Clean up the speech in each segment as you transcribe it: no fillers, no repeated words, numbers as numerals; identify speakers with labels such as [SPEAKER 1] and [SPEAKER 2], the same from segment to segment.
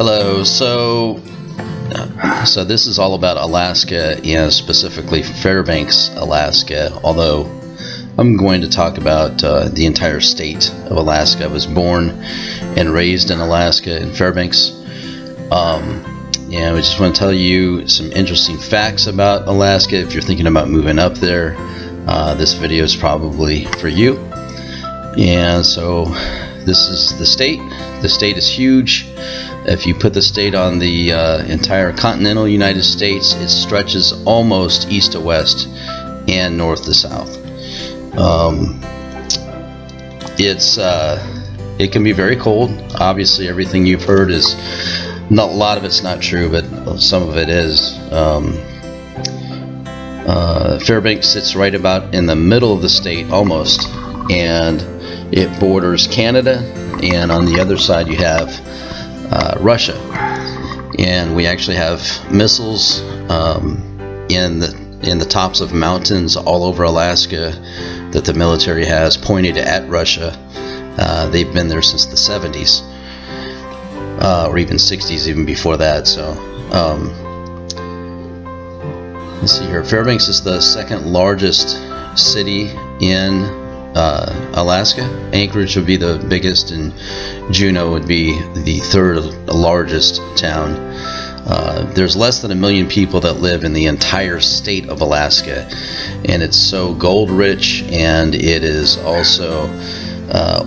[SPEAKER 1] Hello. So this is all about Alaska, and specifically Fairbanks, Alaska. Although I'm going to talk about the entire state of Alaska. I was born and raised in Alaska in Fairbanks. We just want to tell you some interesting facts about Alaska. If you're thinking about moving up there, this video is probably for you. And so this is the state. The state is huge. If you put the state on the entire continental United States, it stretches almost east to west and north to south. It can be very cold. Obviously, everything you've heard is not, a lot of it's not true, but some of it is. Fairbanks sits right about in the middle of the state, almost, and it borders Canada, and on the other side you have Russia. And we actually have missiles in the tops of mountains all over Alaska that the military has pointed at Russia. They've been there since the 70s, or even 60s, even before that. So let's see here. Fairbanks is the second largest city in Alaska. Anchorage would be the biggest, and Juneau would be the third largest town. There's less than 1 million people that live in the entire state of Alaska, and it's so gold rich, and it is also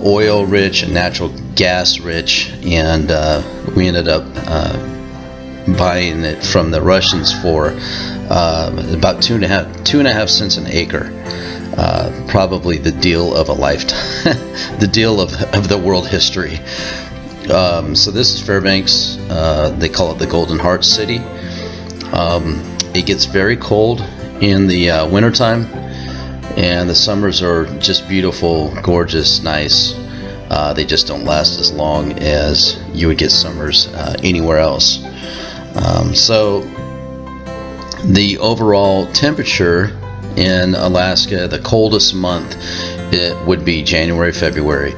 [SPEAKER 1] oil rich and natural gas rich, and we ended up buying it from the Russians for about two and a half cents an acre. Probably the deal of a lifetime, the deal of the world history. So this is Fairbanks. They call it the Golden Heart City. It gets very cold in the wintertime, and the summers are just beautiful, gorgeous, nice. They just don't last as long as you would get summers anywhere else. So the overall temperature in Alaska, the coldest month, it would be January, February,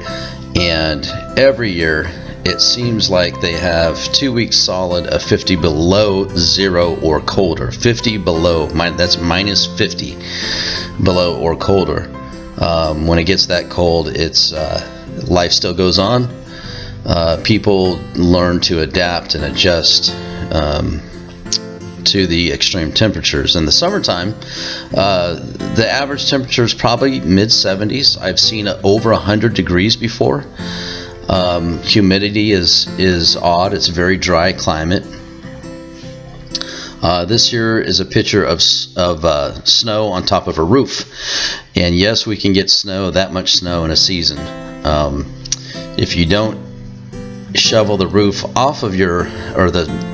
[SPEAKER 1] and every year it seems like they have 2 weeks solid of 50 below zero or colder. 50 below, that's minus 50 below or colder. When it gets that cold, it's life still goes on. People learn to adapt and adjust to the extreme temperatures. In the summertime, the average temperature is probably mid-70s. I've seen over 100 degrees before. Humidity is odd. It's a very dry climate. This here is a picture of snow on top of a roof, and yes, we can get snow, that much snow in a season. If you don't shovel the roof off of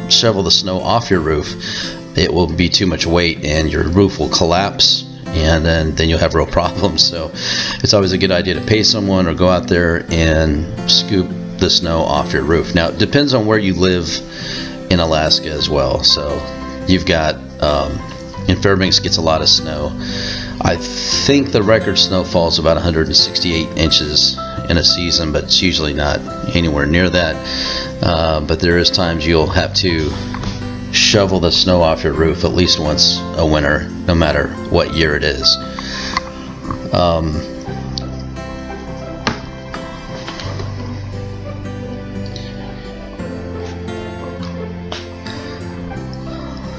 [SPEAKER 1] shovel the snow off your roof, it will be too much weight and your roof will collapse, and then you'll have real problems. So it's always a good idea to pay someone or go out there and scoop the snow off your roof. Now it depends on where you live in Alaska as well. So you've got in Fairbanks gets a lot of snow. I think the record snowfall is about 168 inches in a season, but it's usually not anywhere near that. But there is times you'll have to shovel the snow off your roof at least once a winter, no matter what year it is.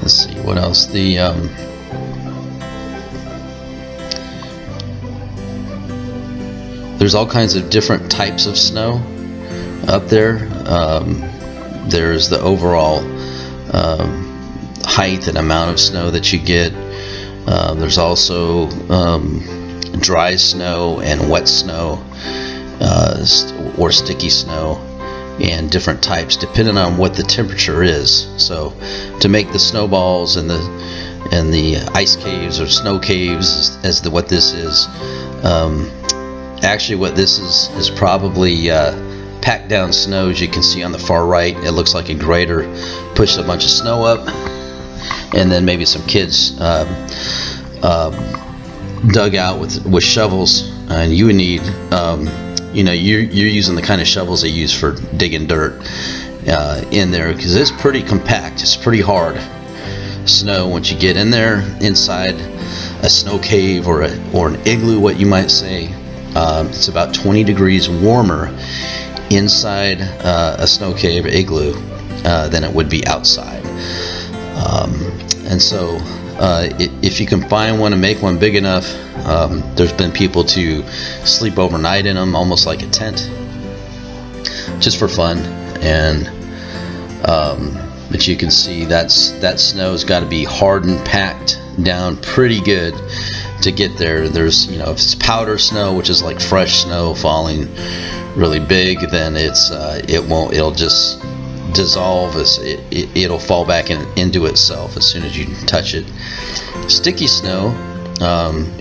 [SPEAKER 1] Let's see what else. There's all kinds of different types of snow up there. There's the overall height and amount of snow that you get. There's also dry snow and wet snow, or sticky snow, and different types depending on what the temperature is. So to make the snowballs and the ice caves or snow caves, what this is, actually what this is probably packed down snow. As you can see on the far right, it looks like a grader pushed a bunch of snow up, and then maybe some kids dug out with shovels, and you would need you're using the kind of shovels they use for digging dirt, in there, because it's pretty compact. It's pretty hard snow once you get in there inside a snow cave or an igloo, what you might say. It's about 20 degrees warmer inside a snow cave or igloo than it would be outside. And so if you can find one and make one big enough, there's been people to sleep overnight in them, almost like a tent, just for fun. And but you can see that snow's got to be hard and packed down pretty good to get there. There's, if it's powder snow, which is like fresh snow falling really big, then it'll just dissolve. It'll fall back into itself as soon as you touch it. Sticky snow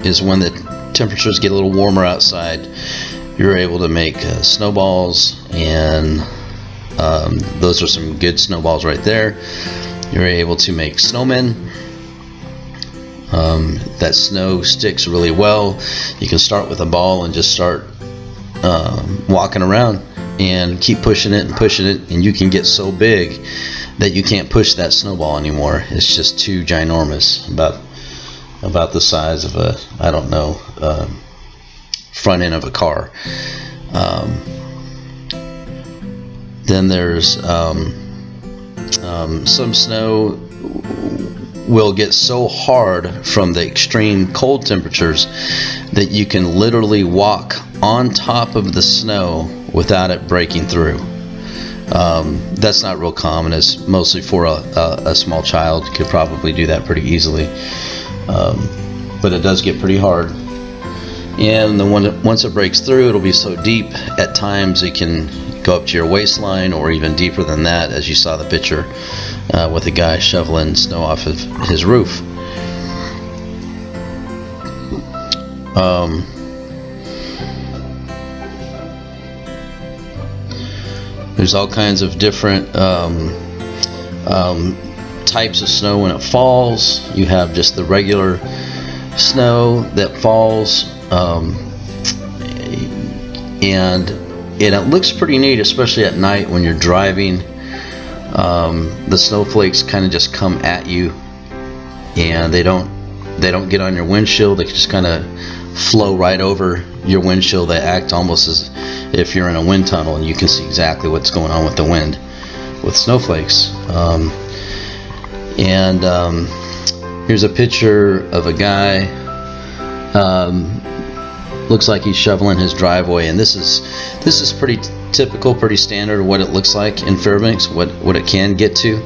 [SPEAKER 1] is when the temperatures get a little warmer outside. You're able to make snowballs, and those are some good snowballs right there. You're able to make snowmen. That snow sticks really well. You can start with a ball and just start walking around and keep pushing it, and you can get so big that you can't push that snowball anymore. It's just too ginormous, about the size of a, I don't know, front end of a car. Then there's some snow will get so hard from the extreme cold temperatures that you can literally walk on top of the snow without it breaking through. That's not real common. It's mostly for a small child. Could probably do that pretty easily, but it does get pretty hard. And once it breaks through, it'll be so deep at times it can go up to your waistline, or even deeper than that, as you saw the picture with a guy shoveling snow off of his roof. There's all kinds of different types of snow when it falls. You have just the regular snow that falls, and it looks pretty neat, especially at night when you're driving. The snowflakes kind of just come at you, and they don't get on your windshield. They just kind of flow right over your windshield. They act almost as if you're in a wind tunnel, and you can see exactly what's going on with the wind with snowflakes. Here's a picture of a guy. Looks like he's shoveling his driveway, and this is pretty typical, pretty standard what it looks like in Fairbanks, what it can get to.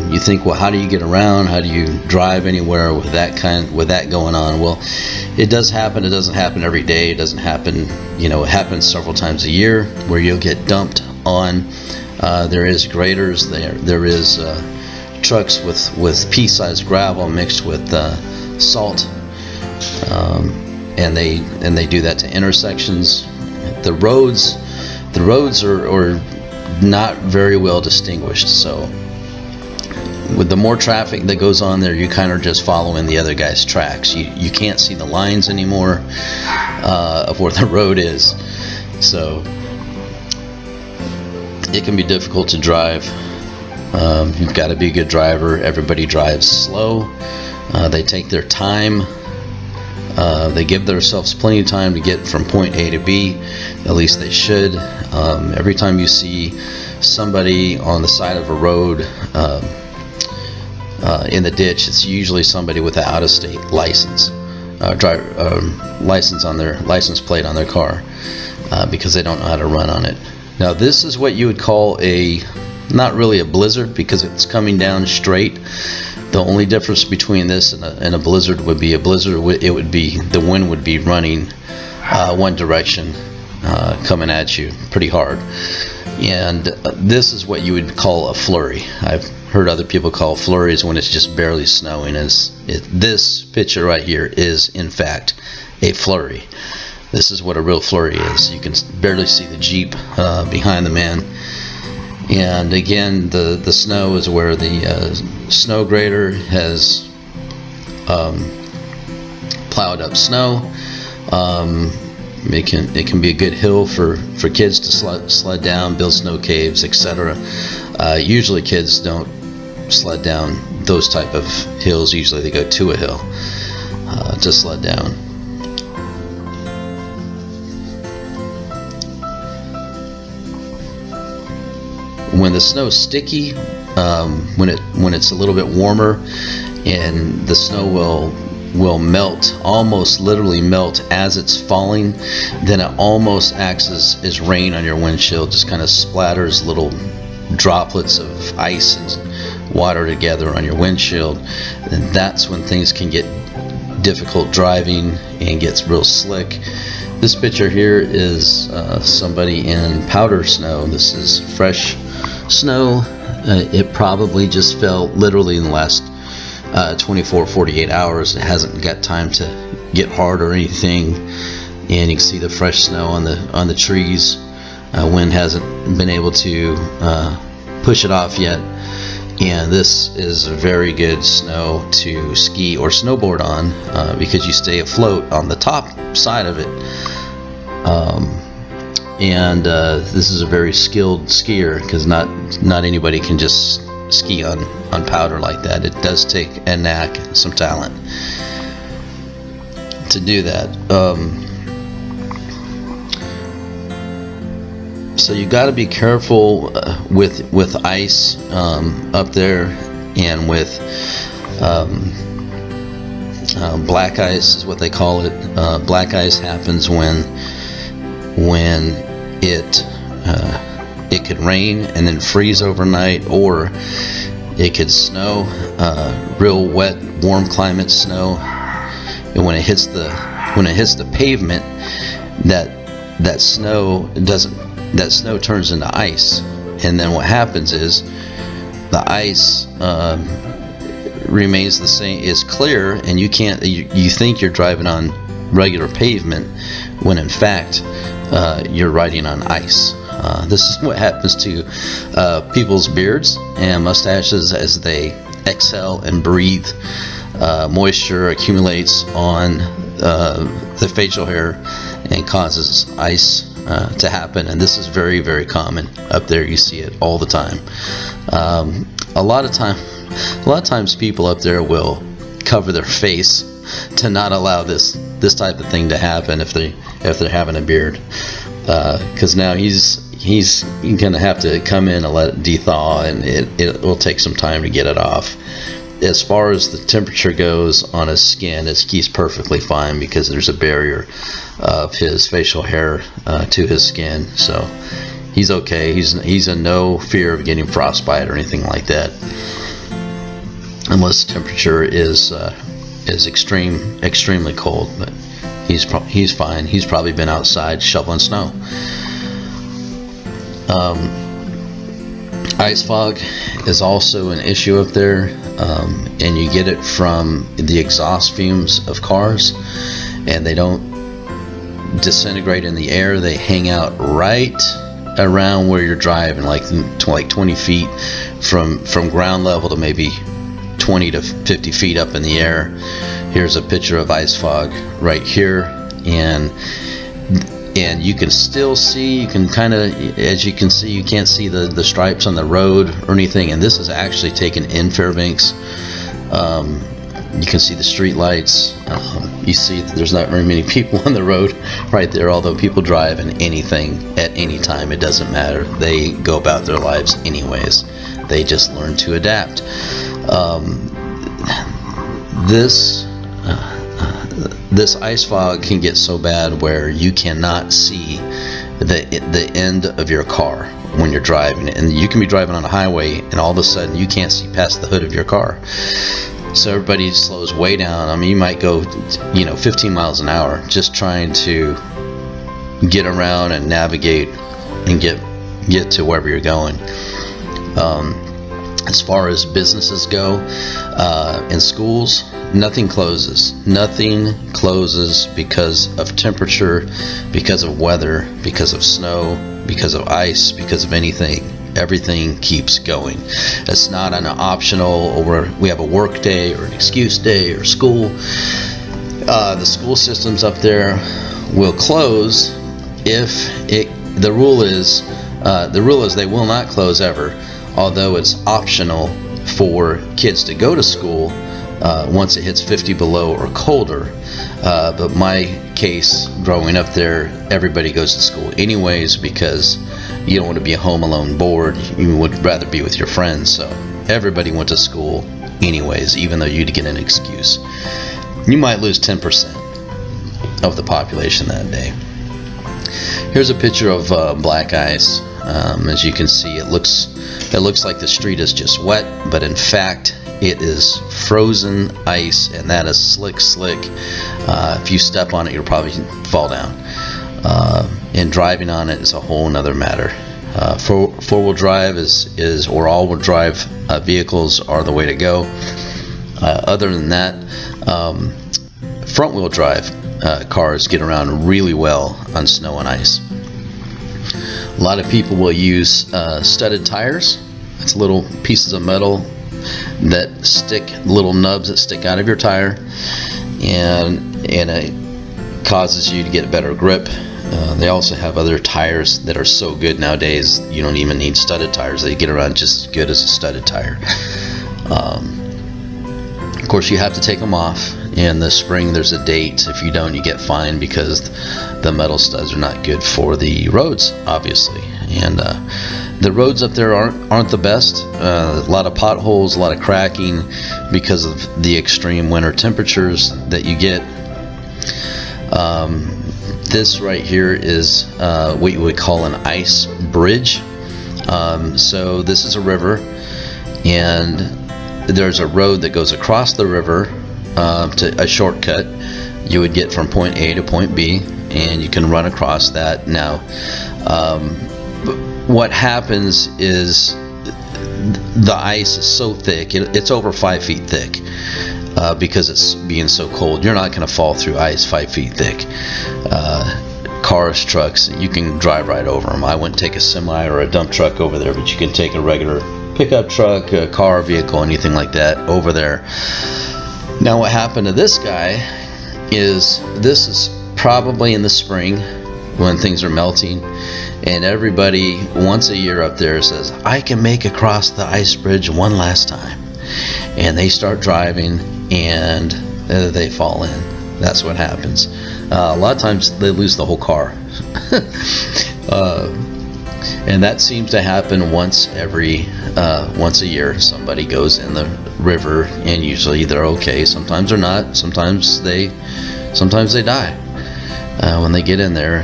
[SPEAKER 1] You think, well, how do you get around? How do you drive anywhere with that going on? Well, it does happen. It doesn't happen every day. It doesn't happen, it happens several times a year where you'll get dumped on. There is graders there is trucks with pea-sized gravel mixed with salt, and they do that to intersections. The roads are not very well distinguished, so with the more traffic that goes on there, you kind of just following the other guy's tracks. You can't see the lines anymore of where the road is, so it can be difficult to drive. You've got to be a good driver. Everybody drives slow. They take their time. They give themselves plenty of time to get from point A to B. At least they should. Every time you see somebody on the side of a road in the ditch, it's usually somebody with an out-of-state license, license on their license plate on their car, because they don't know how to run on it. Now, this is what you would call not really a blizzard, because it's coming down straight. The only difference between this and a blizzard would be the wind would be running one direction, coming at you pretty hard. And this is what you would call a flurry. I've heard other people call flurries when it's just barely snowing. This picture right here is in fact a flurry. This is what a real flurry is. You can barely see the Jeep behind the man. And again, the snow is where the snow grader has plowed up snow. It can be a good hill for kids to sled down, build snow caves, etc. Usually kids don't sled down those type of hills. Usually they go to a hill to sled down. When the snow's sticky, when it's a little bit warmer, and the snow will melt, almost literally melt as it's falling, then it almost acts as rain on your windshield. Just kind of splatters little droplets of ice and water together on your windshield, and that's when things can get difficult driving and gets real slick. This picture here is somebody in powder snow. This is fresh snow. It probably just fell literally in the last 24-48 hours. It hasn't got time to get hard or anything, and you can see the fresh snow on the trees. Wind hasn't been able to push it off yet, and this is very good snow to ski or snowboard on because you stay afloat on the top side of it. This is a very skilled skier, because not anybody can just ski on powder like that. It does take a knack and some talent to do that. So you got to be careful with ice up there, and with black ice is what they call it. Black ice happens when it could rain and then freeze overnight, or it could snow, real wet, warm climate snow, and when it hits the pavement, that snow turns into ice, and then what happens is the ice remains the same, is clear, and you think you're driving on regular pavement when in fact you're riding on ice. This is what happens to people's beards and mustaches as they exhale and breathe. Moisture accumulates on the facial hair and causes ice to happen, and this is very, very common up there. You see it all the time. A lot of times people up there will cover their face to not allow this type of thing to happen if they're having a beard, because now he's gonna have to come in and let it dethaw, and it will take some time to get it off. As far as the temperature goes on his skin, he's perfectly fine, because there's a barrier of his facial hair to his skin, so he's okay. He's in no fear of getting frostbite or anything like that, unless the temperature is extremely cold. But he's fine. He's probably been outside shoveling snow. Ice fog is also an issue up there, and you get it from the exhaust fumes of cars, and they don't disintegrate in the air. They hang out right around where you're driving, like 20 feet from ground level to maybe 20 to 50 feet up in the air. Here's a picture of ice fog right here, and you can still see, you can kind of, as you can see, you can't see the stripes on the road or anything, and this is actually taken in Fairbanks. You can see the street lights. You see there's not very many people on the road right there, although people drive in anything at any time. It doesn't matter. They go about their lives anyways. They just learn to adapt. This ice fog can get so bad where you cannot see the end of your car when you're driving, and you can be driving on a highway and all of a sudden you can't see past the hood of your car. So everybody slows way down. I mean, you might go 15 miles an hour just trying to get around and navigate and get to wherever you're going. As far as businesses go, in schools, nothing closes. Nothing closes because of temperature, because of weather, because of snow, because of ice, because of anything. Everything keeps going. It's not an optional, or we have a work day or an excuse day or school. The school systems up there will close if the rule is they will not close ever, although it's optional for kids to go to school once it hits 50 below or colder. But my case, growing up there, everybody goes to school anyways, because you don't want to be home alone bored. You would rather be with your friends. So everybody went to school anyways, even though you'd get an excuse. You might lose 10% of the population that day. Here's a picture of black ice. As you can see, it looks like the street is just wet, but in fact it is frozen ice, and that is slick. If you step on it, you'll probably fall down. And driving on it is a whole nother matter. Four-wheel drive or all-wheel drive vehicles are the way to go. Other than that, front-wheel drive cars get around really well on snow and ice. A lot of people will use studded tires. It's little pieces of metal that stick, little nubs that stick out of your tire, and it causes you to get better grip. They also have other tires that are so good nowadays you don't even need studded tires. They get around just as good as a studded tire. Of course, you have to take them off. In the spring, there's a date. If you don't, you get fined, because the metal studs are not good for the roads, obviously. And the roads up there aren't the best. A lot of potholes, a lot of cracking because of the extreme winter temperatures that you get. This right here is what you would call an ice bridge. So this is a river, and there's a road that goes across the river to a shortcut. You would get from point A to point B, and you can run across that. Now, what happens is the ice is so thick, it's over 5 feet thick, because it's being so cold. You're not going to fall through ice 5 feet thick. Cars, trucks, you can drive right over them. I wouldn't take a semi or a dump truck over there, but you can take a regular pickup truck, a car, vehicle, anything like that over there. Now, what happened to this guy is, this is probably in the spring when things are melting, and everybody once a year up there says, I can make across the ice bridge one last time, and they start driving and they fall in. That's what happens. A lot of times they lose the whole car. And that seems to happen once a year. Somebody goes in the river, and usually they're okay. Sometimes they're not. Sometimes they die when they get in there.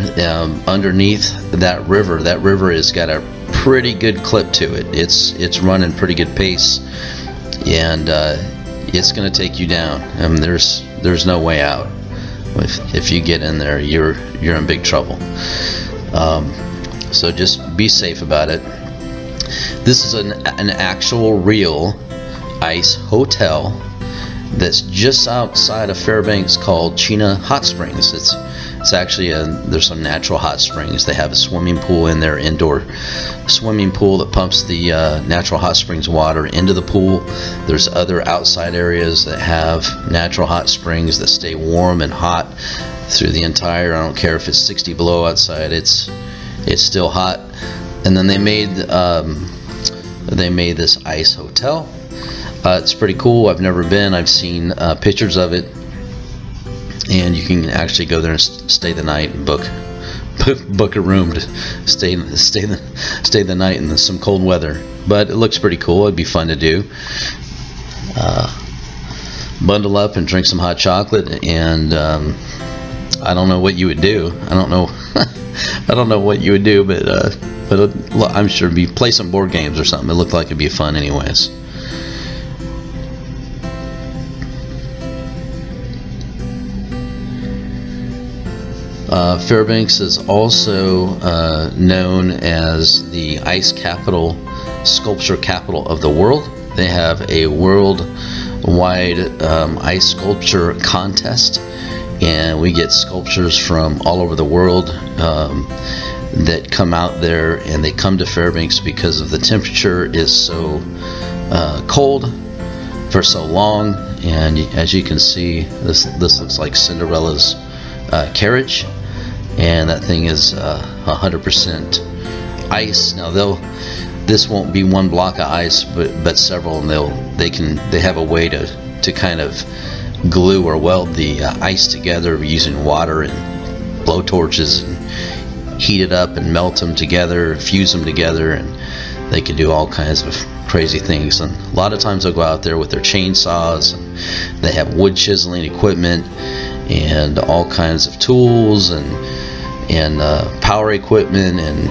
[SPEAKER 1] Underneath that river has got a pretty good clip to it. It's running pretty good pace, and it's going to take you down. There's no way out. If you get in there, you're in big trouble. So just be safe about it. This is an actual real ice hotel that's just outside of Fairbanks called Chena Hot Springs. It's actually there's some natural hot springs. They have a swimming pool in there, indoor swimming pool that pumps the natural hot springs water into the pool. There's other outside areas that have natural hot springs that stay warm and hot through the entire, I don't care if it's 60 below outside, it's still hot. And then they made this ice hotel. It's pretty cool. I've never been. I've seen pictures of it, and you can actually go there and stay the night and book a room to stay the night in some cold weather. But it looks pretty cool. It'd be fun to do. Bundle up and drink some hot chocolate, and I don't know what you would do. I don't know what you would do, but I'm sure it'd be play some board games or something. It looked like it'd be fun anyways. Fairbanks is also known as the ice capital, sculpture capital of the world. They have a worldwide ice sculpture contest, and we get sculptures from all over the world that come out there, and they come to Fairbanks because of the temperature is so cold for so long. And as you can see, this looks like Cinderella's carriage. and that thing is 100% ice. Now this won't be one block of ice, but several, and they have a way to kind of glue or weld the ice together using water and blow torches, and heat it up and melt them together, fuse them together, and they can do all kinds of crazy things. And a lot of times they'll go out there with their chainsaws, and they have wood chiseling equipment and all kinds of tools and power equipment, and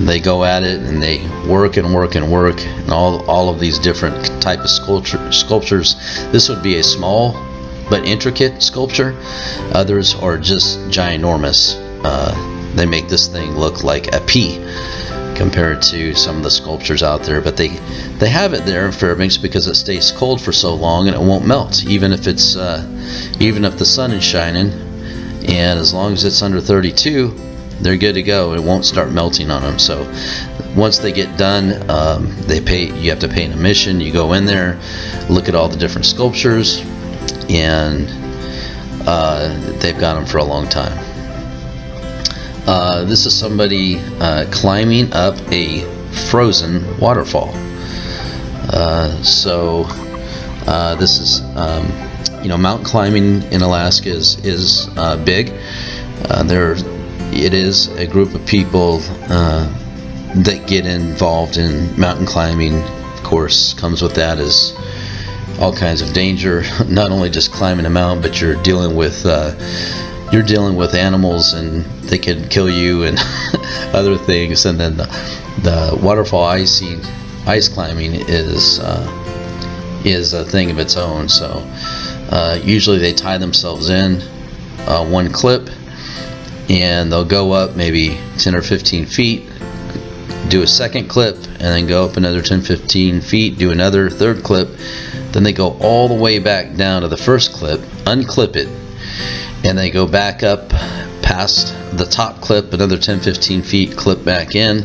[SPEAKER 1] they go at it, and they work and work and work, and all of these different type of sculptures. This would be a small but intricate sculpture. Others are just ginormous. They make this thing look like a pea compared to some of the sculptures out there, but they have it there in Fairbanks because it stays cold for so long and it won't melt, even if the sun is shining, and as long as it's under 32, they're good to go. It won't start melting on them. So once they get done, you have to pay an admission. You go in there, look at all the different sculptures, and they've got them for a long time. This is somebody climbing up a frozen waterfall. This is mountain climbing in Alaska is big. It is a group of people that get involved in mountain climbing. Of course, comes with that is all kinds of danger. Not only just climbing a mountain, but you're dealing with animals, and they can kill you and other things. And then the waterfall ice climbing is a thing of its own. So usually they tie themselves in one clip, and they'll go up maybe 10 or 15 feet, do a second clip, and then go up another 10-15 feet, do another third clip. Then they go all the way back down to the first clip, unclip it, and they go back up past the top clip, another 10-15 feet, clip back in.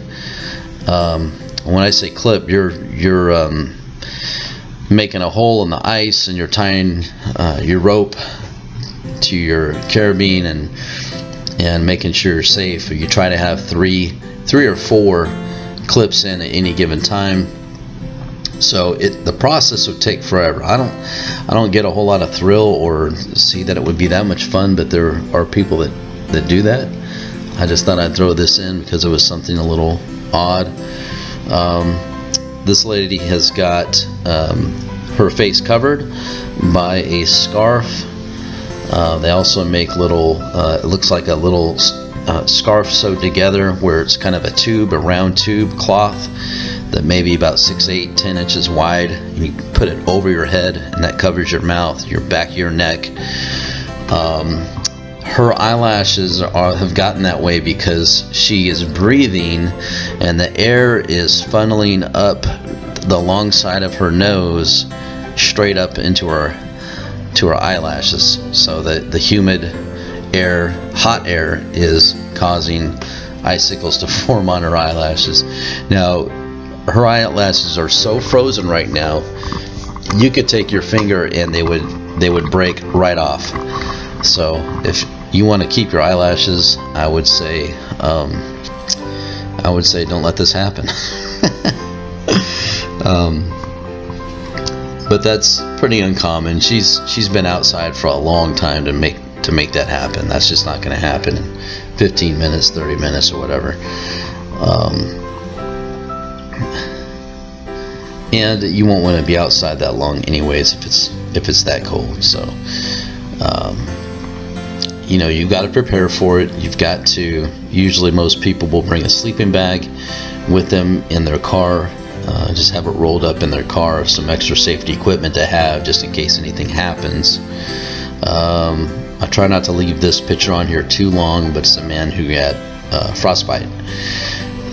[SPEAKER 1] When I say clip, you're making a hole in the ice, and you're tying your rope to your carabine and making sure you're safe. You try to have three or four clips in at any given time. So the process would take forever. I don't get a whole lot of thrill or see that it would be that much fun, but there are people that do that. I just thought I'd throw this in because it was something a little odd. This lady has got her face covered by a scarf. They also make little, it looks like a little scarf sewed together where it's kind of a round tube cloth that may be about 6, 8, 10 inches wide, and you put it over your head, and that covers your mouth, your back of your neck. Her eyelashes have gotten that way because she is breathing, and the air is funneling up the long side of her nose straight up into her eyelashes, so that the humid air, hot air, is causing icicles to form on her eyelashes. Now, her eyelashes are so frozen right now, you could take your finger and they would break right off. So if you want to keep your eyelashes, I would say don't let this happen. But that's pretty uncommon. She's been outside for a long time to make that happen. That's just not going to happen in 15 minutes, 30 minutes, or whatever. And you won't want to be outside that long anyways if it's that cold. So you've got to prepare for it. You've got to, usually most people will bring a sleeping bag with them in their car. Just have it rolled up in their car, some extra safety equipment to have just in case anything happens. I try not to leave this picture on here too long, but it's a man who had frostbite.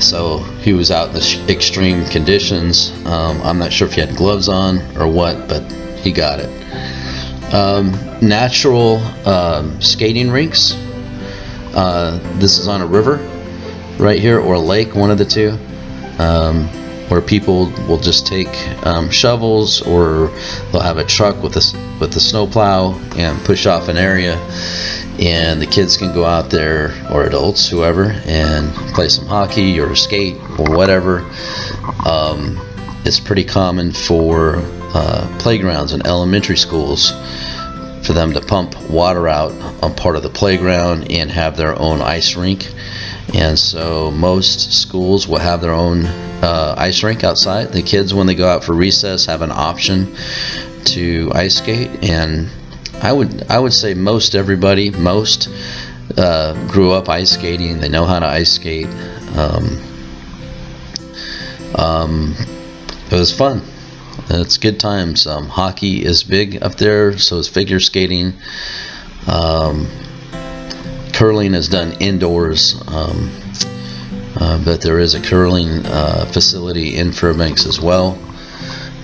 [SPEAKER 1] So he was out in the extreme conditions. I'm not sure if he had gloves on or what, but he got it. Natural skating rinks. This is on a river right here, or a lake, one of the two, where people will just take shovels, or they'll have a truck with a snowplow and push off an area, and the kids can go out there, or adults, whoever, and play some hockey or skate or whatever. It's pretty common for playgrounds in elementary schools for them to pump water out on part of the playground and have their own ice rink. And so most schools will have their own ice rink outside. The kids, when they go out for recess, have an option to ice skate. And I would say most everybody grew up ice skating. They know how to ice skate. It was fun. It's good times. Hockey is big up there, so is figure skating. Curling is done indoors, but there is a curling facility in Fairbanks as well,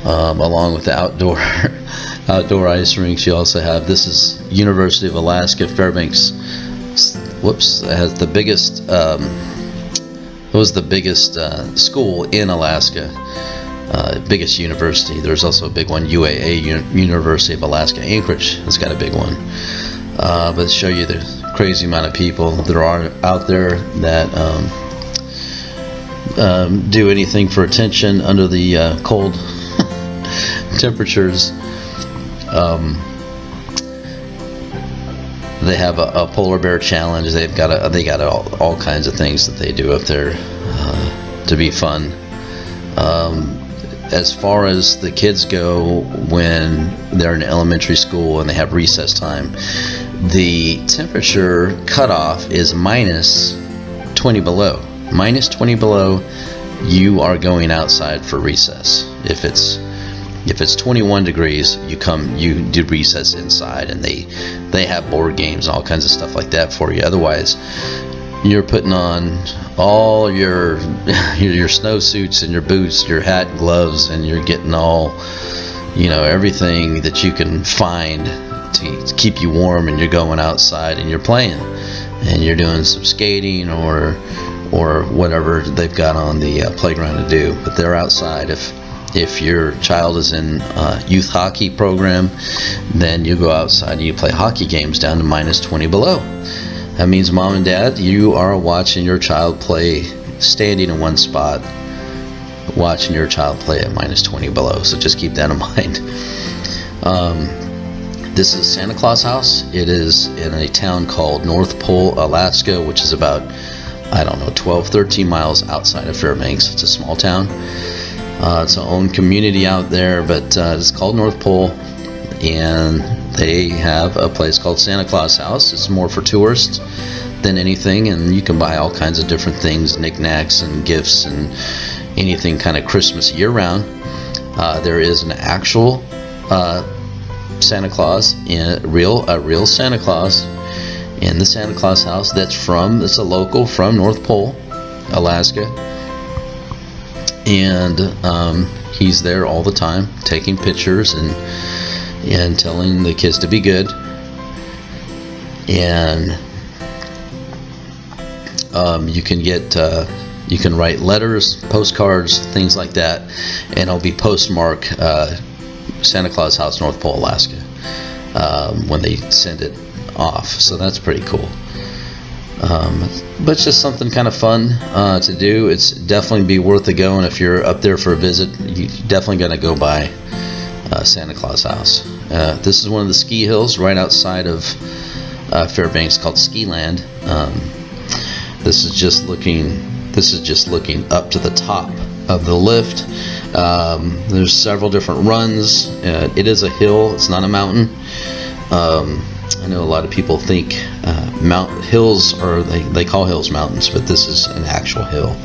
[SPEAKER 1] along with the outdoor ice rinks. You also have, this is University of Alaska Fairbanks. Whoops, it has the biggest. It was the biggest school in Alaska. Biggest university. There's also a big one, UAA, University of Alaska Anchorage, has got a big one. But to show you the crazy amount of people that are out there that do anything for attention under the cold temperatures. They have a polar bear challenge. They got all kinds of things that they do up there to be fun. As far as the kids go, when they're in elementary school and they have recess time, the temperature cutoff is minus 20 below. Minus 20 below, you are going outside for recess. If it's 21 degrees, you do recess inside, and they have board games and all kinds of stuff like that for you. Otherwise, you're putting on all your snowsuits and your boots, your hat and gloves, and you're getting all, everything that you can find to keep you warm, and you're going outside and you're playing, and you're doing some skating or whatever they've got on the playground to do. But they're outside. If your child is in youth hockey program, then you go outside and you play hockey games down to minus 20 below. That means, mom and dad, you are watching your child play, standing in one spot, watching your child play at minus 20 below. So just keep that in mind. This is Santa Claus House. It is in a town called North Pole, Alaska, which is about, 12, 13 miles outside of Fairbanks. It's a small town. It's our own community out there, but it's called North Pole, and they have a place called Santa Claus House. It's more for tourists than anything, and you can buy all kinds of different things, knickknacks and gifts and anything kind of Christmas year-round. There is an actual Santa Claus, a real Santa Claus in the Santa Claus House. It's a local from North Pole, Alaska. And he's there all the time, taking pictures and telling the kids to be good. And you can write letters, postcards, things like that, and it'll be postmark Santa Claus House, North Pole, Alaska, when they send it off. So that's pretty cool. But it's just something kind of fun to do. It's definitely be worth a go, and if you're up there for a visit, you're definitely going to go by Santa Claus House. This is one of the ski hills right outside of Fairbanks called Ski Land. This is just looking up to the top of the lift. There's several different runs. It is a hill. It's not a mountain. I know a lot of people think hills, or they call hills mountains, but this is an actual hill.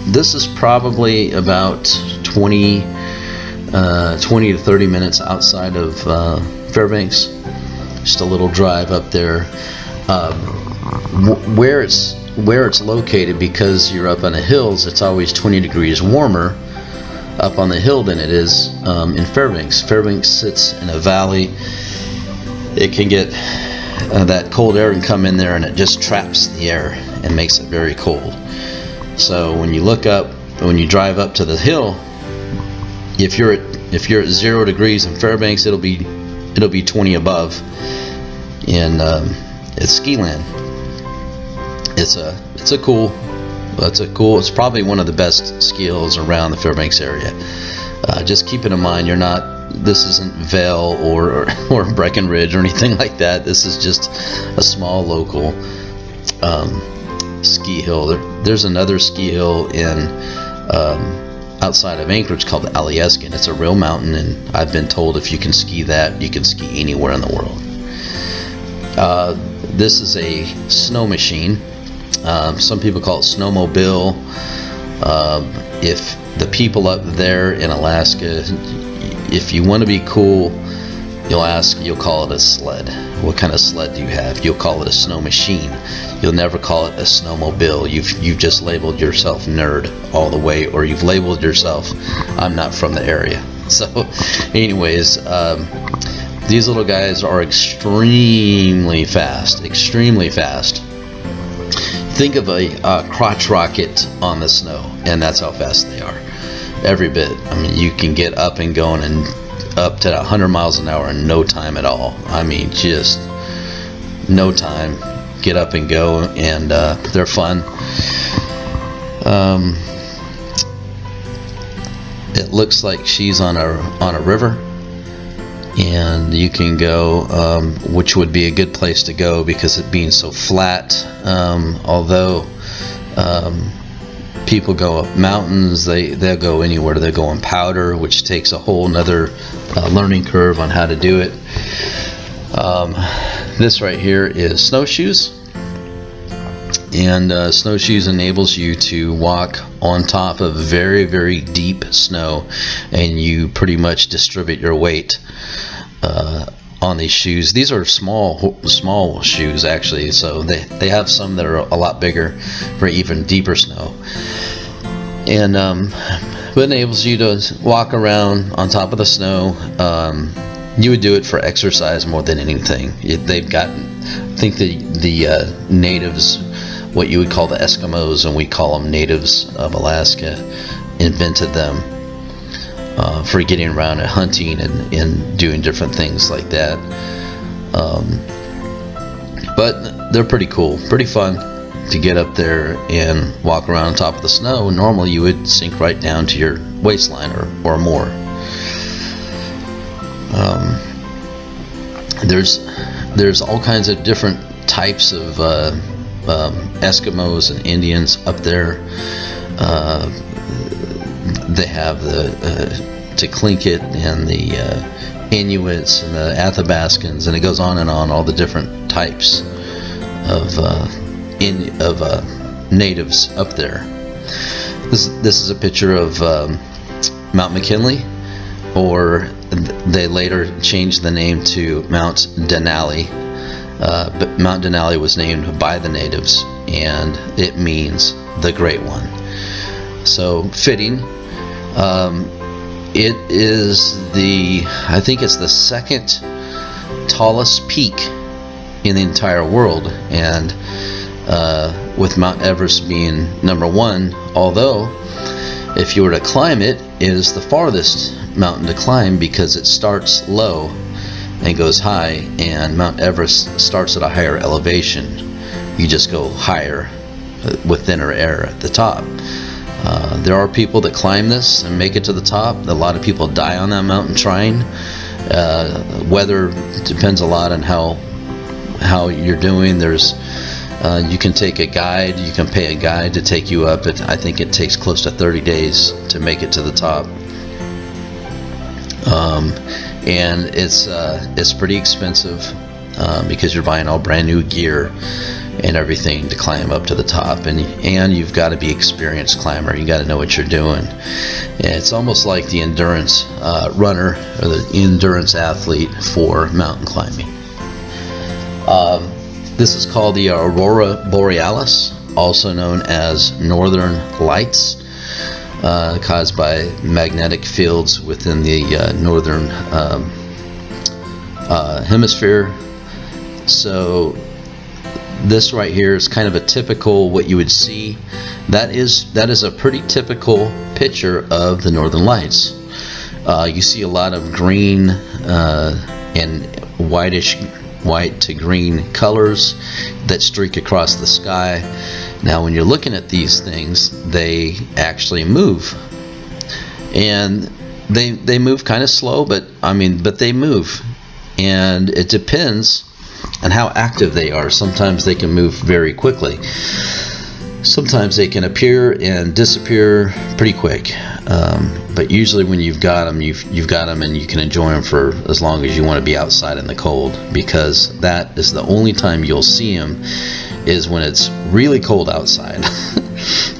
[SPEAKER 1] This is probably about 20 to 30 minutes outside of Fairbanks. Just a little drive up there. Where it's located, because you're up on the hills, it's always 20 degrees warmer up on the hill than it is in Fairbanks. Fairbanks sits in a valley. It can get that cold air can come in there, and it just traps the air and makes it very cold. So when you look up, when you drive up to the hill, if If you're at 0 degrees in Fairbanks, it'll be 20 above. And it's ski land. It's probably one of the best ski hills around the Fairbanks area. Just keep it in mind, this isn't Vail or Breckenridge or anything like that. This is just a small local ski hill. There's another ski hill in outside of Anchorage called the Alyeska. It's a real mountain, and I've been told if you can ski that, you can ski anywhere in the world. This is a snow machine. Some people call it snowmobile. If the people up there in Alaska, if you want to be cool, you'll call it a sled. What kind of sled do you have? You'll call it a snow machine. You'll never call it a snowmobile. You've just labeled yourself nerd all the way, or you've labeled yourself I'm not from the area. So anyways, these little guys are extremely fast. Think of a crotch rocket on the snow, and that's how fast they are. Every bit. I mean, you can get up and going and up to 100 miles an hour in no time at all. I mean, just no time. Get up and go, and they're fun. It looks like she's on a river, and you can go, which would be a good place to go because it being so flat. Although people go up mountains, they'll go anywhere. They go on powder, which takes a whole nother learning curve on how to do it. This right here is snowshoes, and snowshoes enables you to walk on top of very, very deep snow, and you pretty much distribute your weight on these shoes. These are small shoes actually, so they have some that are a lot bigger for even deeper snow, and it enables you to walk around on top of the snow. You would do it for exercise more than anything. They've gotten, I think the natives, what you would call the Eskimos, and we call them natives of Alaska, invented them for getting around and hunting and doing different things like that. But they're pretty cool, pretty fun to get up there and walk around on top of the snow. Normally you would sink right down to your waistline or more. There's all kinds of different types of Eskimos and Indians up there. They have the Tclinkit and the Inuits and the Athabascans, and it goes on and on, all the different types of natives up there. This is a picture of Mount McKinley, or they later changed the name to Mount Denali. But Mount Denali was named by the natives, and it means the Great One. So fitting. It is I think it's the second tallest peak in the entire world, and with Mount Everest being number 1, although if you were to climb it, it is the farthest mountain to climb because it starts low and goes high, and Mount Everest starts at a higher elevation. You just go higher with thinner air at the top. There are people that climb this and make it to the top. A lot of people die on that mountain trying. Weather depends a lot on how you're doing. You can take a guide. You can pay a guide to take you up. I think it takes close to 30 days to make it to the top. And it's pretty expensive because you're buying all brand new gear and everything to climb up to the top, and you've got to be experienced climber. You got to know what you're doing. And it's almost like the endurance runner or the endurance athlete for mountain climbing. This is called the Aurora Borealis, also known as Northern Lights, caused by magnetic fields within the northern hemisphere. So this right here is kind of a typical what you would see. That is a pretty typical picture of the Northern Lights. You see a lot of green and white to green colors that streak across the sky. Now when you're looking at these things, they actually move, and they move kind of slow, but they move, and it depends on how active they are. Sometimes they can move very quickly. Sometimes they can appear and disappear pretty quick. But usually when you've got them, you've got them, and you can enjoy them for as long as you want to be outside in the cold, because that is the only time you'll see them, is when it's really cold outside.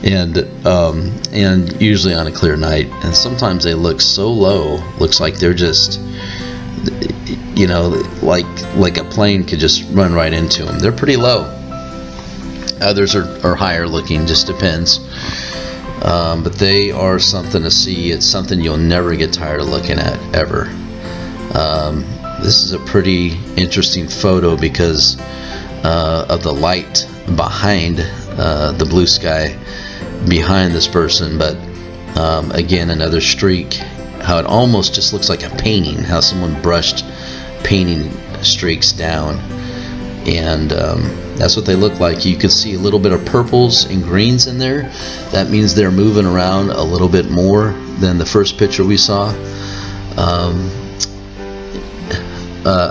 [SPEAKER 1] and usually on a clear night. And sometimes they look so low, looks like they're just, you know, like a plane could just run right into them. They're pretty low. Others are higher looking, just depends. But they are something to see. It's something you'll never get tired of looking at, ever. This is a pretty interesting photo because of the light behind the blue sky behind this person. But again, another streak, how it almost just looks like a painting, how someone brushed painting streaks down. And that's what they look like. You can see a little bit of purples and greens in there. That means they're moving around a little bit more than the first picture we saw.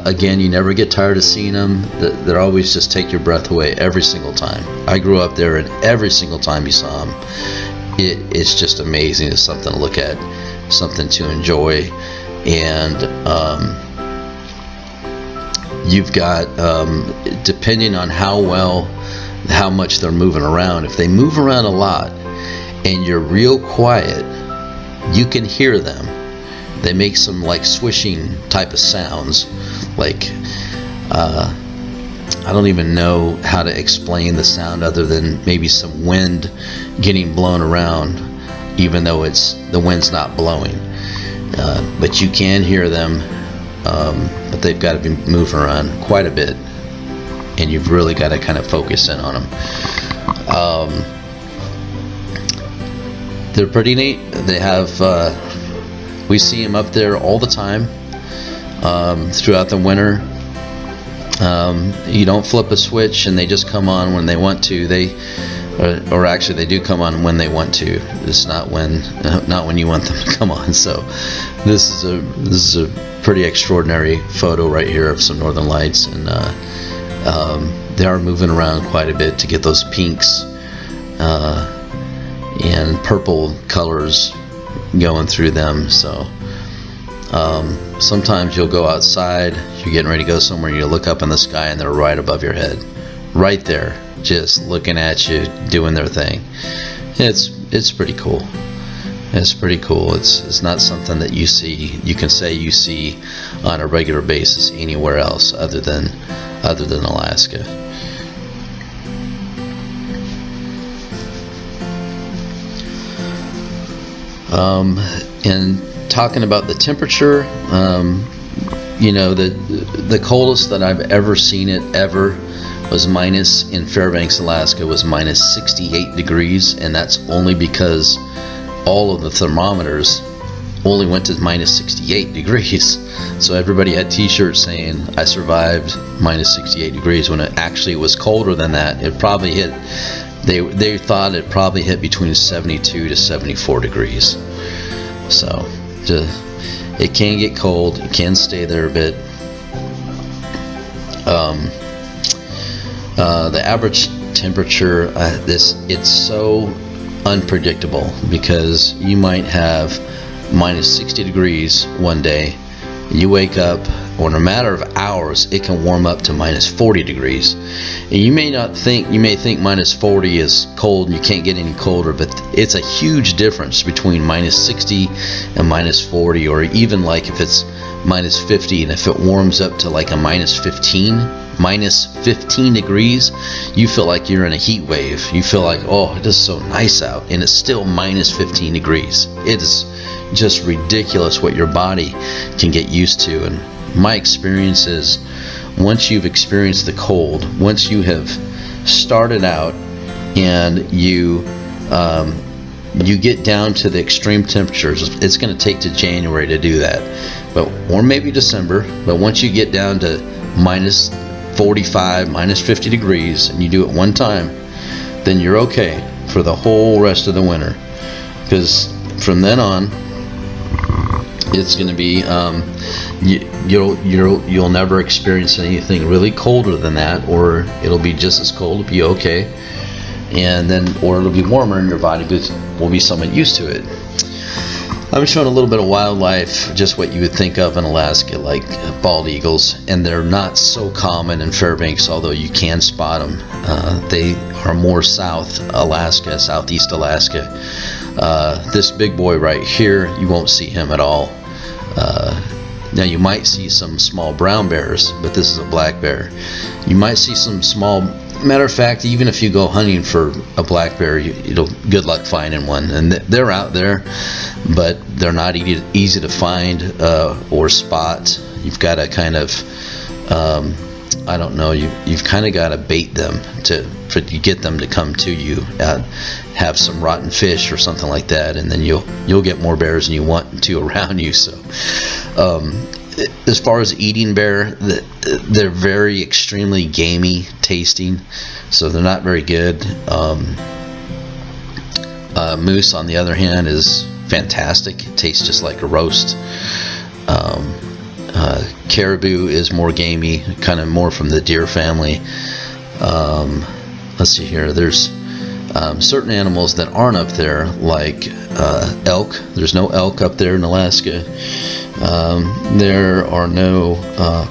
[SPEAKER 1] Again, you never get tired of seeing them. They're always just take your breath away every single time. I grew up there, and every single time you saw them, it's just amazing. It's something to look at, something to enjoy. And you've got, depending on how much they're moving around, if they move around a lot and you're real quiet, you can hear them. They make some like swishing type of sounds, like I don't even know how to explain the sound other than maybe some wind getting blown around, even though the wind's not blowing. But you can hear them. But they've got to be moving around quite a bit, and you've really got to kind of focus in on them. They're pretty neat. They have, we see them up there all the time throughout the winter. You don't flip a switch and they just come on when they want to. Or actually they do come on when they want to. It's not when you want them to come on. So this is a pretty extraordinary photo right here of some northern lights, and they are moving around quite a bit to get those pinks and purple colors going through them. So sometimes you'll go outside, you're getting ready to go somewhere, you look up in the sky and they're right above your head, right there, just looking at you, doing their thing. It's pretty cool. It's pretty cool. It's not something that you can say you see on a regular basis anywhere else other than Alaska. And talking about the temperature, you know, the coldest that I've ever seen it ever was in Fairbanks, Alaska, was minus 68 degrees, and that's only because all of the thermometers only went to minus 68 degrees. So everybody had t-shirts saying I survived minus 68 degrees when it actually was colder than that. It probably hit, they thought it probably hit between 72 to 74 degrees. So it can get cold, it can stay there a bit. The average temperature, it's so unpredictable, because you might have minus 60 degrees one day, and you wake up, or in a matter of hours it can warm up to minus 40 degrees, and you may think minus 40 is cold and you can't get any colder, but it's a huge difference between minus 60 and minus 40, or even like if it's minus 50 and if it warms up to like a minus 15 degrees, you feel like you're in a heat wave. You feel like, oh, it is so nice out, and it's still minus 15 degrees. It is just ridiculous what your body can get used to. And my experience is, once you've experienced the cold, once you have started out and you you get down to the extreme temperatures, it's going to take to January to do that, or maybe December. But once you get down to minus 45, minus 50 degrees, and you do it one time, then you're okay for the whole rest of the winter. Because from then on, it's going to be you'll never experience anything really colder than that, or it'll be just as cold. It'll be okay, and then or it'll be warmer, and your body will be somewhat used to it. I'm showing a little bit of wildlife, just what you would think of in Alaska, like bald eagles, and they're not so common in Fairbanks, although you can spot them. They are more southeast Alaska. This big boy right here, you won't see him at all. Now you might see some small brown bears, but this is a black bear. You might see some small, matter of fact, even if you go hunting for a black bear, good luck finding one. And they're out there, but they're not easy to find or spot. You've got to kind of, I don't know, you've kind of got to bait them to get them to come to you. Have some rotten fish or something like that, and then you'll get more bears than you want to around you. So as far as eating bear, they're very extremely gamey tasting, so they're not very good. Moose, on the other hand, is fantastic. It tastes just like a roast. Caribou is more gamey, kind of more from the deer family. Let's see here. There's certain animals that aren't up there, like elk. There's no elk up there in Alaska. There are no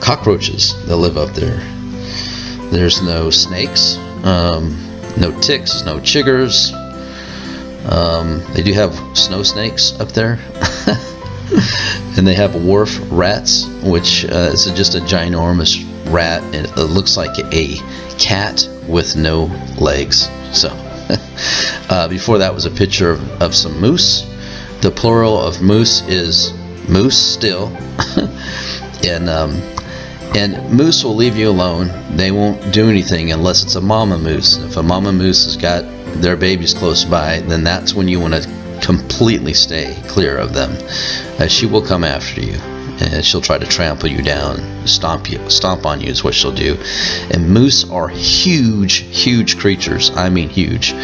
[SPEAKER 1] cockroaches that live up there. There's no snakes, no ticks, no chiggers. They do have snow snakes up there. And they have wharf rats, which is just a ginormous rat. It looks like a cat with no legs. So before that was a picture of some moose. The plural of moose is moose still. And moose will leave you alone. They won't do anything unless it's a mama moose. If a mama moose has got their babies close by, then that's when you want to completely stay clear of them. She will come after you, and she'll try to trample you down, stomp on you is what she'll do. And moose are huge creatures. I mean huge.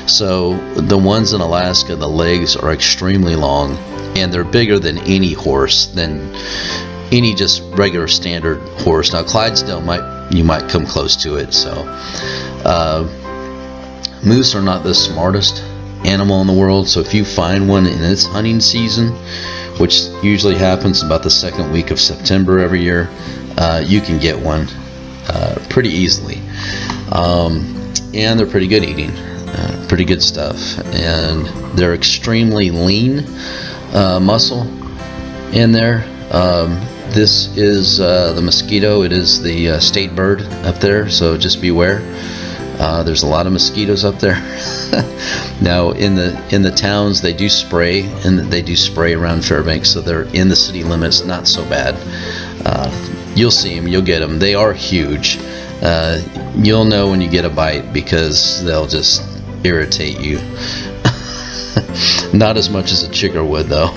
[SPEAKER 1] So the ones in Alaska, the legs are extremely long, and they're bigger than any horse, than any just regular standard horse. Now Clydesdale you might come close to it. So moose are not the smartest animal in the world, so if you find one in its hunting season, which usually happens about the second week of September every year, you can get one pretty easily. And they're pretty good eating, pretty good stuff, and they're extremely lean muscle in there. This is the mosquito. It is the state bird up there, so just beware. There's a lot of mosquitoes up there. Now in the towns they do spray, and they do spray around Fairbanks, so they're in the city limits, not so bad. You'll see them, you'll get them. They are huge. You'll know when you get a bite because they'll just irritate you. Not as much as a chigger would though.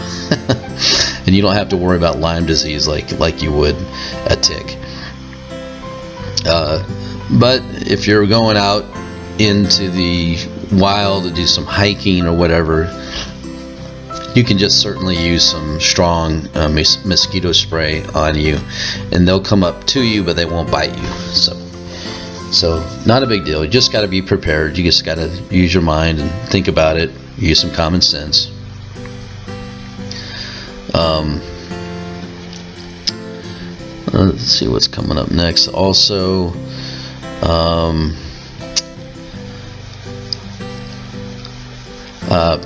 [SPEAKER 1] And you don't have to worry about Lyme disease like you would a tick. But if you're going out into the wild to do some hiking or whatever, you can just certainly use some strong mosquito spray on you, and they'll come up to you, but they won't bite you. So not a big deal. You just got to be prepared. You just got to use your mind and think about it. Use some common sense. Let's see what's coming up next. Also,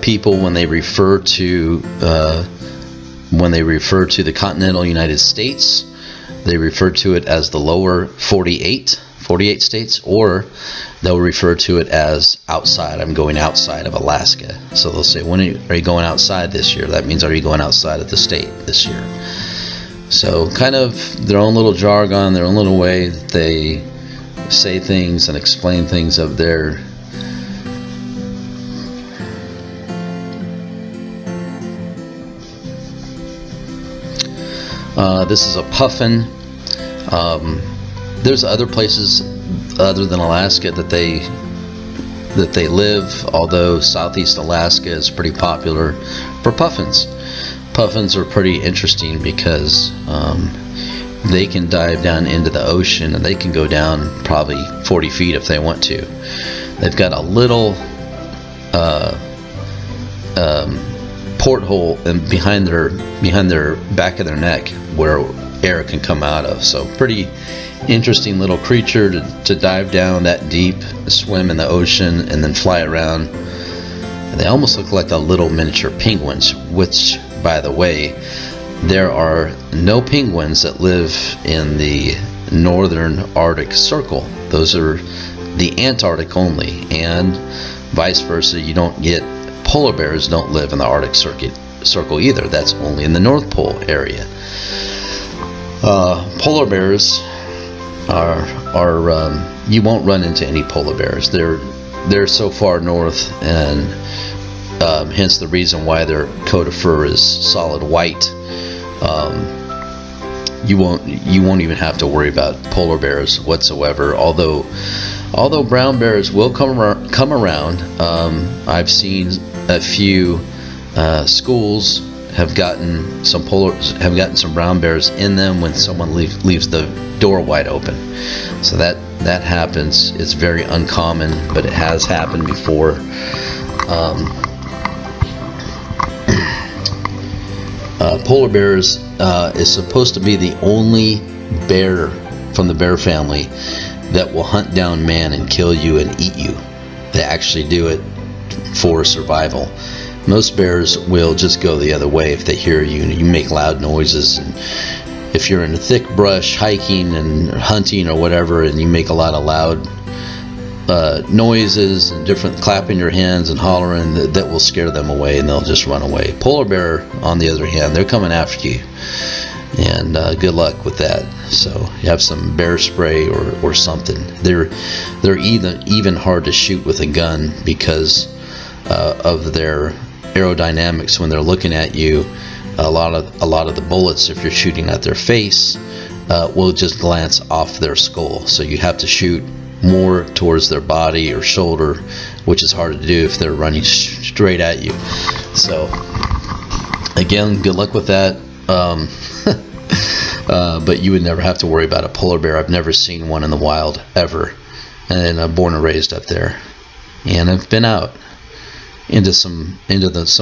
[SPEAKER 1] people, when they refer to the continental United States, they refer to it as the lower 48 states, or they'll refer to it as outside. I'm going outside of Alaska. So they'll say, when are you going outside this year? That means, are you going outside of the state this year? So kind of their own little jargon, their own little way that they say things and explain things of their This is a puffin. There's other places other than Alaska that they live, although Southeast Alaska is pretty popular for puffins. Puffins are pretty interesting because they can dive down into the ocean, and they can go down probably 40 feet if they want to. They've got a little porthole and behind their back of their neck where air can come out of. So pretty interesting little creature to dive down that deep, swim in the ocean, and then fly around. And they almost look like a little miniature penguins, which, by the way, there are no penguins that live in the northern Arctic Circle. Those are the Antarctic only, and vice versa. You don't get polar bears don't live in the Arctic Circle either. That's only in the North Pole area. Polar bears are you won't run into any polar bears. They're so far north, and hence the reason why their coat of fur is solid white. You won't even have to worry about polar bears whatsoever. Although brown bears will come around. I've seen a few schools have gotten some brown bears in them when someone leaves the door wide open. So that happens. It's very uncommon, but it has happened before. Polar bears is supposed to be the only bear from the bear family that will hunt down man and kill you and eat you. They actually do it for survival. Most bears will just go the other way if they hear you and you make loud noises. And if you're in a thick brush hiking and hunting or whatever, and you make a lot of loud noises and different clapping your hands and hollering, that will scare them away, and they'll just run away. Polar bear, on the other hand, they're coming after you, and good luck with that. So you have some bear spray or something. They're even hard to shoot with a gun because of their aerodynamics. When they're looking at you, a lot of the bullets, if you're shooting at their face, will just glance off their skull. So you have to shoot more towards their body or shoulder, which is hard to do if they're running straight at you. So again, good luck with that. But you would never have to worry about a polar bear. I've never seen one in the wild ever, and I'm born and raised up there, and I've been out into some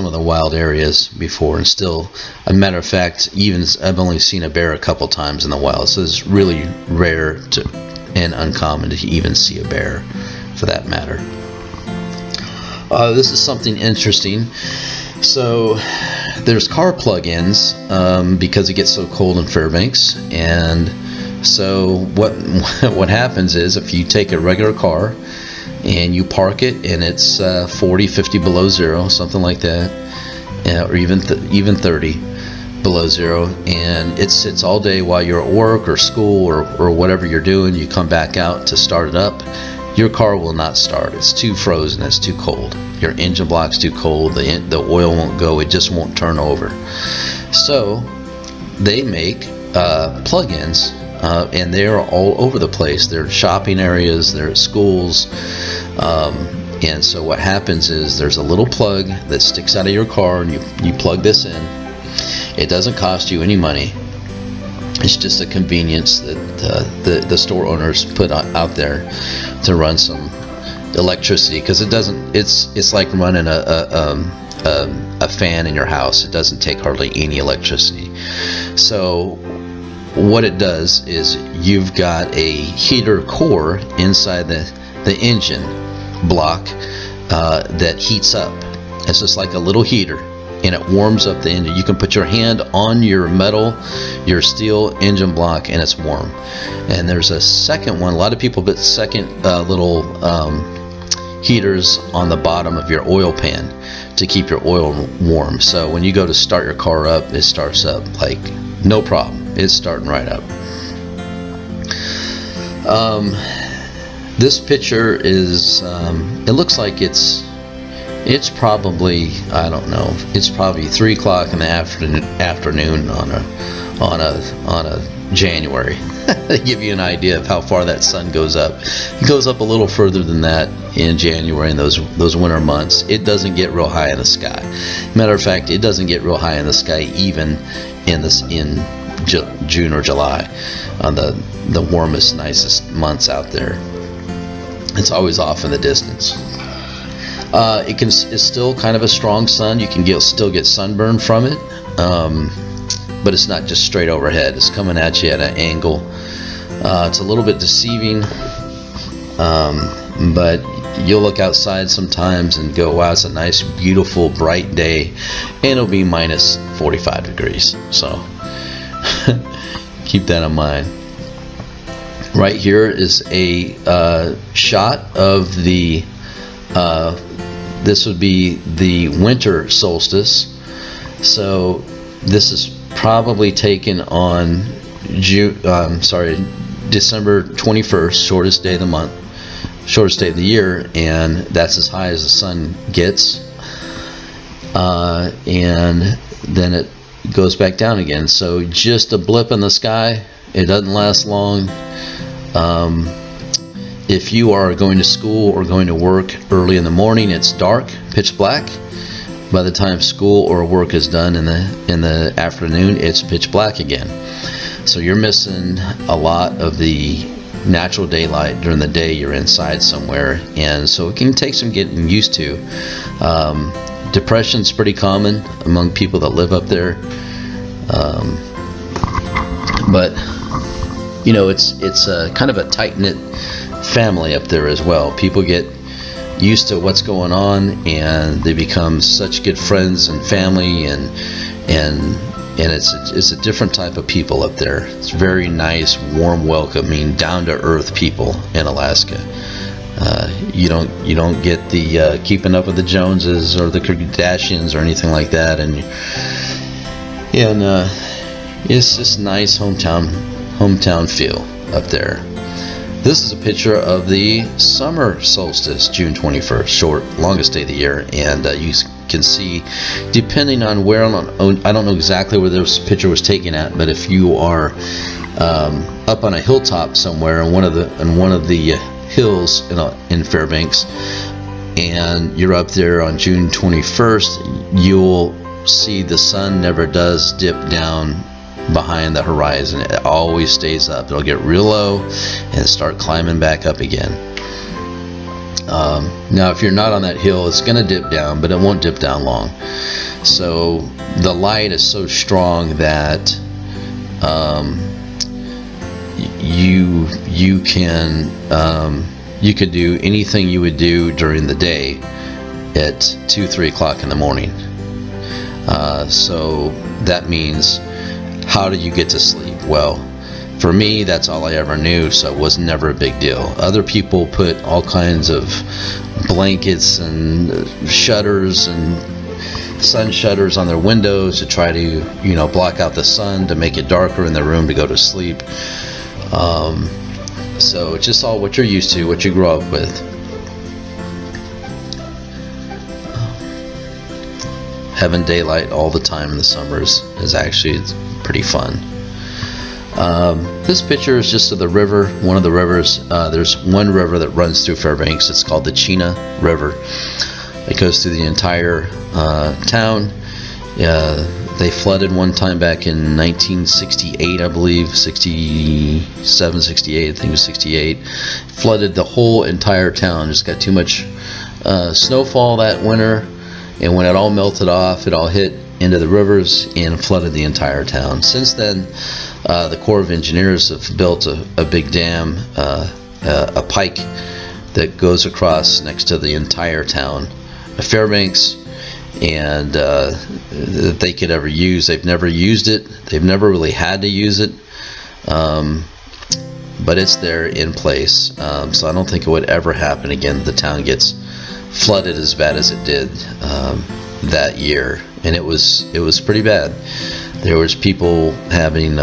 [SPEAKER 1] of the wild areas before, and still, a matter of fact, even I've only seen a bear a couple times in the wild. So it's really rare and uncommon to even see a bear, for that matter. This is something interesting. So there's car plug-ins because it gets so cold in Fairbanks, and so what happens is, if you take a regular car and you park it and it's 40, 50 below zero, something like that, or even 30 below zero, and it sits all day while you're at work or school or whatever you're doing, you come back out to start it up, your car will not start. It's too frozen, it's too cold. Your engine block's too cold, the oil won't go, it just won't turn over. So they make plug-ins, and they're all over the place. They're shopping areas, they're at schools, and so what happens is, there's a little plug that sticks out of your car, and you plug this in. It doesn't cost you any money. It's just a convenience that the store owners put out there to run some electricity, because it's like running a fan in your house. It doesn't take hardly any electricity. So what it does is, you've got a heater core inside the engine block that heats up. It's just like a little heater, and it warms up the engine. You can put your hand on your steel engine block, and it's warm. And there's a second one. A lot of people put second little heaters on the bottom of your oil pan to keep your oil warm. So when you go to start your car up, it starts up like no problem. It's starting right up. This picture is, it looks like it's probably, I don't know, it's probably 3 o'clock in the afternoon on on a January. To give you an idea of how far that sun goes up. It goes up a little further than that in January in those winter months. It doesn't get real high in the sky. Matter of fact, it doesn't get real high in the sky even in June or July, on the warmest, nicest months out there. It's always off in the distance. It's still kind of a strong sun. You can still get sunburn from it. But it's not just straight overhead. It's coming at you at an angle. It's a little bit deceiving, but you'll look outside sometimes and go, wow, it's a nice, beautiful, bright day, and it'll be minus 45 degrees. So keep that in mind. Right here is a shot of the, this would be the winter solstice. So this is probably taken on December 21st, shortest day of the month, shortest day of the year, and that's as high as the sun gets, and then it goes back down again. So just a blip in the sky. It doesn't last long. If you are going to school or going to work early in the morning, it's dark, pitch black. By the time school or work is done in the afternoon, it's pitch black again. So you're missing a lot of the natural daylight during the day. You're inside somewhere, and so it can take some getting used to. Depression's pretty common among people that live up there, but you know, it's a kind of a tight-knit family up there as well. People get used to what's going on, and they become such good friends and family, and it's a different type of people up there. It's very nice, warm, welcoming, down-to-earth people in Alaska. You don't get the keeping up with the Joneses or the Kardashians or anything like that, and it's just nice hometown feel up there. This is a picture of the summer solstice, June 21st, longest day of the year, and you can see, depending on where I don't know exactly where this picture was taken at, but if you are up on a hilltop somewhere on one of the hills in Fairbanks, and you're up there on June 21st, you'll see the sun never does dip down behind the horizon. It always stays up. It'll get real low and start climbing back up again. Now if you're not on that hill, it's going to dip down, but it won't dip down long. So the light is so strong that you could do anything you would do during the day at 2-3 o'clock in the morning. So that means, how do you get to sleep? Well, for me, that's all I ever knew, so it was never a big deal. Other people put all kinds of blankets and shutters and sun shutters on their windows to try to, block out the sun, to make it darker in their room to go to sleep. So it's just all what you're used to, what you grow up with. Having daylight all the time in the summers is actually pretty fun. This picture is just of the river, one of the rivers. There's one river that runs through Fairbanks. It's called the Chena River. It goes through the entire town. They flooded one time back in 1968, I believe, 67, 68, I think it was 68. Flooded the whole entire town. Just got too much snowfall that winter, and when it all melted off, it all hit into the rivers and flooded the entire town. Since then, the Corps of Engineers have built a big dam, a pike that goes across next to the entire town of Fairbanks, and that they could ever use. They've never used it. They've never really had to use it, but it's there in place. So I don't think it would ever happen again. The town gets flooded as bad as it did that year, and it was pretty bad. There was people having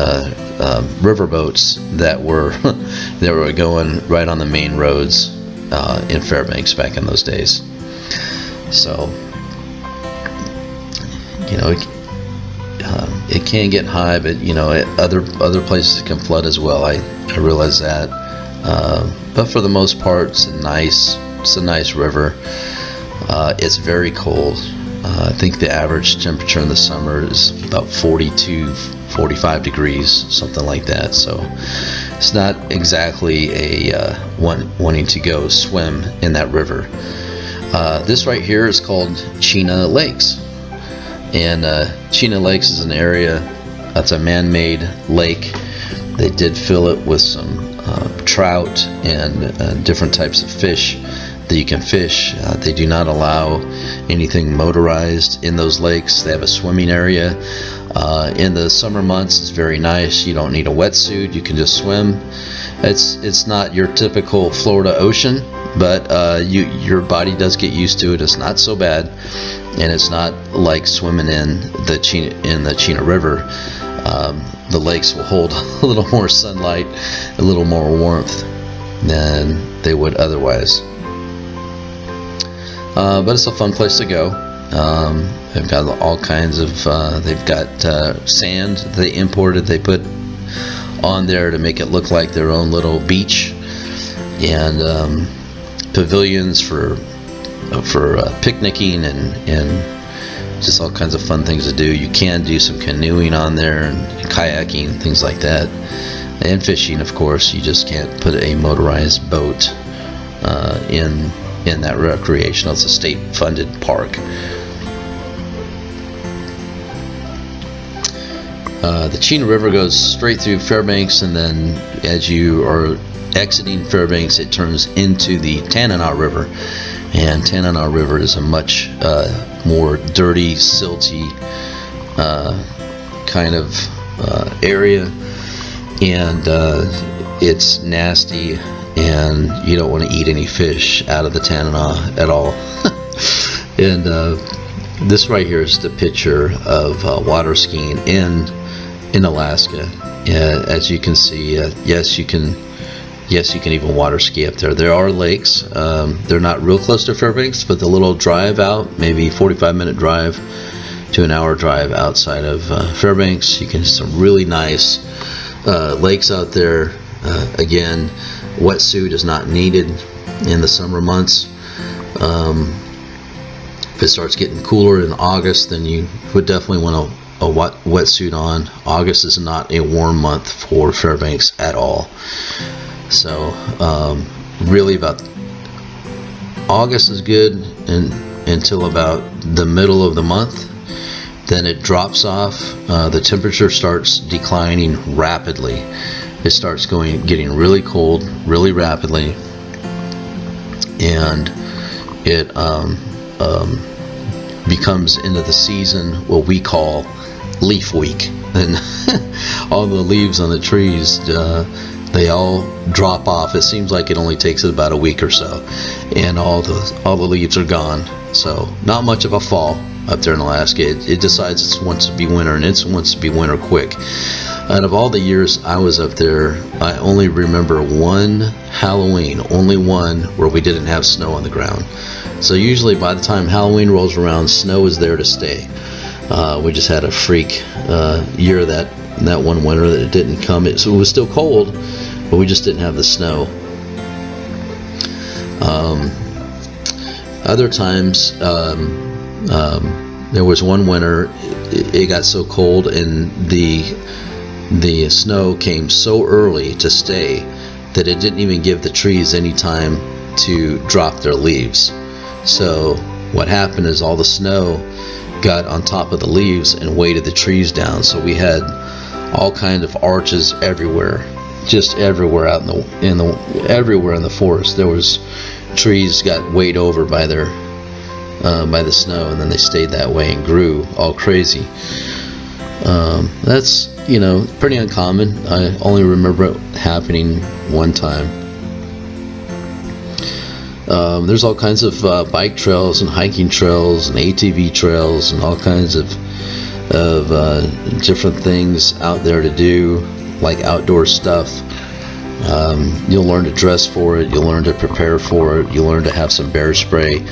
[SPEAKER 1] river boats that were going right on the main roads in Fairbanks back in those days. So it can get high, but other places it can flood as well. I realize that, but for the most part, it's a nice river. It's very cold. I think the average temperature in the summer is about 42, 45 degrees, something like that. So it's not exactly a wanting to go swim in that river. This right here is called Chena Lakes, and Chena Lakes is an area that's a man-made lake. They did fill it with some trout and different types of fish that you can fish. They do not allow anything motorized in those lakes. They have a swimming area. In the summer months, it's very nice. You don't need a wetsuit. You can just swim. It's not your typical Florida ocean, but your body does get used to it. It's not so bad, and it's not like swimming in the Chena River. The lakes will hold a little more sunlight, a little more warmth than they would otherwise. But it's a fun place to go. They've got all kinds of, they've got sand they imported, they put on there to make it look like their own little beach, and pavilions for picnicking and just all kinds of fun things to do. You can do some canoeing on there and kayaking, things like that, and fishing, of course. You just can't put a motorized boat in that recreational. It's a state-funded park. The Chena River goes straight through Fairbanks, and then as you are exiting Fairbanks, it turns into the Tanana River, and Tanana River is a much more dirty, silty kind of area, and it's nasty, and you don't want to eat any fish out of the Tanana at all. And this right here is the picture of water skiing in Alaska. As you can see, yes, you can even water ski up there. There are lakes. They're not real close to Fairbanks, but the little drive out, maybe 45-minute drive to an hour drive outside of Fairbanks, you can see some really nice lakes out there. Again, wetsuit is not needed in the summer months. If it starts getting cooler in August, then you would definitely want a wetsuit on. August is not a warm month for Fairbanks at all. So really about August is good until about the middle of the month. Then it drops off. The temperature starts declining rapidly. It starts getting really cold really rapidly, and it becomes into the season what we call leaf week, and all the leaves on the trees, they all drop off. It seems like it only takes about a week or so, and all the leaves are gone. So not much of a fall up there in Alaska. It decides it wants to be winter, and it wants to be winter quick. Out of all the years I was up there, I only remember one Halloween, only one, where we didn't have snow on the ground. So usually by the time Halloween rolls around, snow is there to stay. We just had a freak year that one winter that it didn't come. So it was still cold, but we just didn't have the snow. Other times, there was one winter, it got so cold, and the snow came so early to stay that it didn't even give the trees any time to drop their leaves. So what happened is all the snow got on top of the leaves and weighted the trees down. So we had all kinds of arches everywhere, just everywhere out everywhere in the forest. There was trees got weighed over by the snow, and then they stayed that way and grew all crazy. That's pretty uncommon. I only remember it happening one time. There's all kinds of bike trails and hiking trails and ATV trails and all kinds of different things out there to do, like outdoor stuff. You'll learn to dress for it, you'll learn to prepare for it, you'll learn to have some bear spray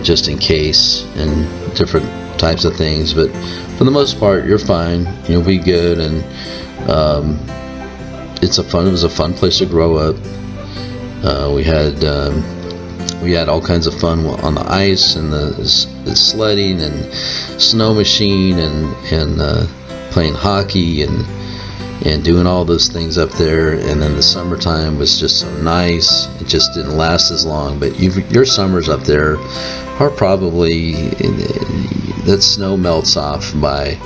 [SPEAKER 1] just in case, and different types of things, but for the most part, you're fine. You'll be good, and it was a fun place to grow up. We had all kinds of fun on the ice and the sledding and snow machine and playing hockey and doing all those things up there. And then the summertime was just so nice. It just didn't last as long, but your summers up there are probably, that snow melts off by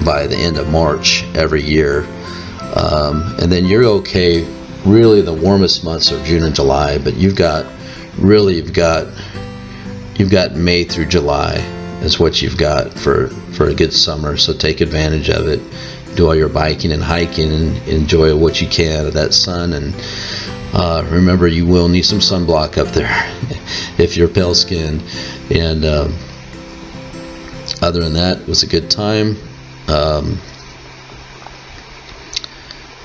[SPEAKER 1] the end of March every year, and then you're okay. Really, the warmest months are June and July, but you've got May through July is what you've got for a good summer. So take advantage of it. Do all your biking and hiking and enjoy what you can of that sun. And remember, you will need some sunblock up there if you're pale skinned. And other than that, it was a good time.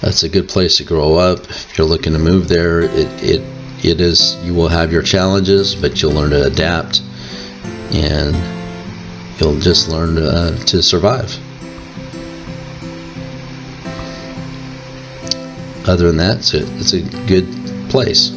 [SPEAKER 1] That's a good place to grow up. If you're looking to move there, it is. You will have your challenges, but you'll learn to adapt, and you'll just learn to survive. Other than that, it's a good place.